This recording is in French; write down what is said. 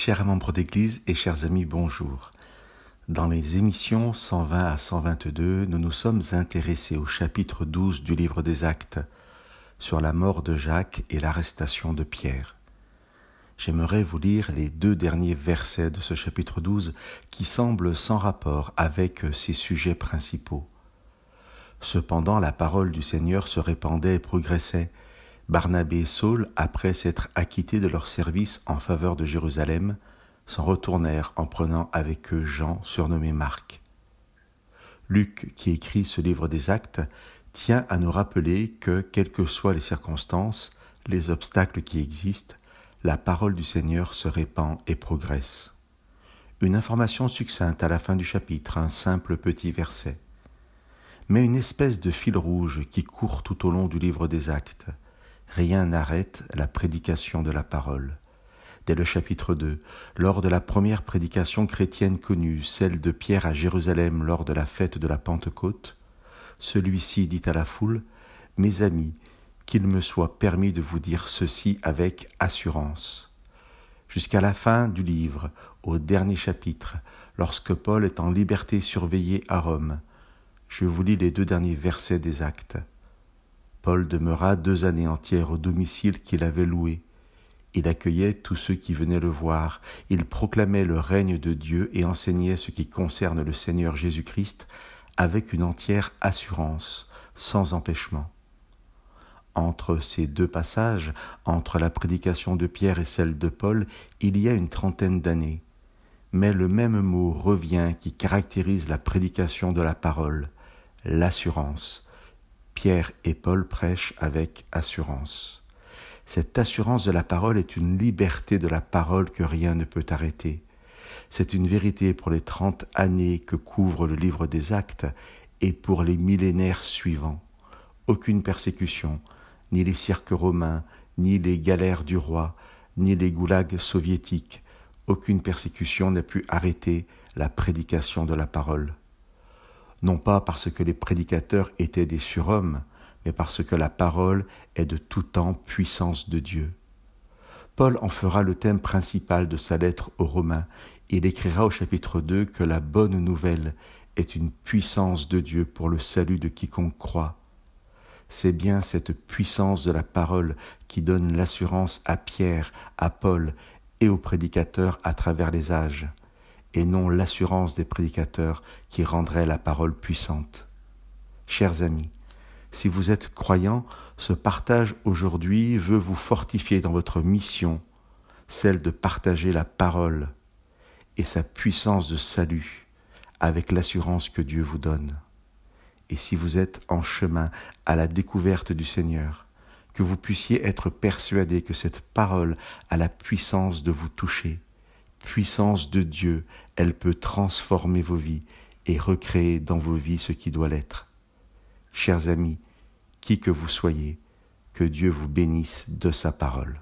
Chers membres d'Église et chers amis, bonjour. Dans les émissions 120 à 122, nous nous sommes intéressés au chapitre 12 du livre des Actes, sur la mort de Jacques et l'arrestation de Pierre. J'aimerais vous lire les 2 derniers versets de ce chapitre 12 qui semblent sans rapport avec ces sujets principaux. Cependant, la parole du Seigneur se répandait et progressait. Barnabé et Saul, après s'être acquittés de leur service en faveur de Jérusalem, s'en retournèrent en prenant avec eux Jean, surnommé Marc. Luc, qui écrit ce livre des Actes, tient à nous rappeler que, quelles que soient les circonstances, les obstacles qui existent, la parole du Seigneur se répand et progresse. Une information succincte à la fin du chapitre, un simple petit verset. Mais une espèce de fil rouge qui court tout au long du livre des Actes. Rien n'arrête la prédication de la parole. Dès le chapitre 2, lors de la première prédication chrétienne connue, celle de Pierre à Jérusalem lors de la fête de la Pentecôte, celui-ci dit à la foule : « Mes amis, qu'il me soit permis de vous dire ceci avec assurance. » Jusqu'à la fin du livre, au dernier chapitre, lorsque Paul est en liberté surveillée à Rome, je vous lis les 2 derniers versets des Actes. Paul demeura 2 années entières au domicile qu'il avait loué. Il accueillait tous ceux qui venaient le voir. Il proclamait le règne de Dieu et enseignait ce qui concerne le Seigneur Jésus-Christ avec une entière assurance, sans empêchement. Entre ces 2 passages, entre la prédication de Pierre et celle de Paul, il y a une 30aine d'années. Mais le même mot revient qui caractérise la prédication de la parole, l'assurance. Pierre et Paul prêchent avec assurance. Cette assurance de la parole est une liberté de la parole que rien ne peut arrêter. C'est une vérité pour les 30 années que couvre le livre des Actes et pour les millénaires suivants. Aucune persécution, ni les cirques romains, ni les galères du roi, ni les goulags soviétiques, aucune persécution n'a pu arrêter la prédication de la parole. Non pas parce que les prédicateurs étaient des surhommes, mais parce que la parole est de tout temps puissance de Dieu. Paul en fera le thème principal de sa lettre aux Romains. Il écrira au chapitre 2 que la bonne nouvelle est une puissance de Dieu pour le salut de quiconque croit. C'est bien cette puissance de la parole qui donne l'assurance à Pierre, à Paul et aux prédicateurs à travers les âges, et non l'assurance des prédicateurs qui rendrait la parole puissante. Chers amis, si vous êtes croyants, ce partage aujourd'hui veut vous fortifier dans votre mission, celle de partager la parole et sa puissance de salut avec l'assurance que Dieu vous donne. Et si vous êtes en chemin à la découverte du Seigneur, que vous puissiez être persuadés que cette parole a la puissance de vous toucher, puissance de Dieu, elle peut transformer vos vies et recréer dans vos vies ce qui doit l'être. Chers amis, qui que vous soyez, que Dieu vous bénisse de sa parole.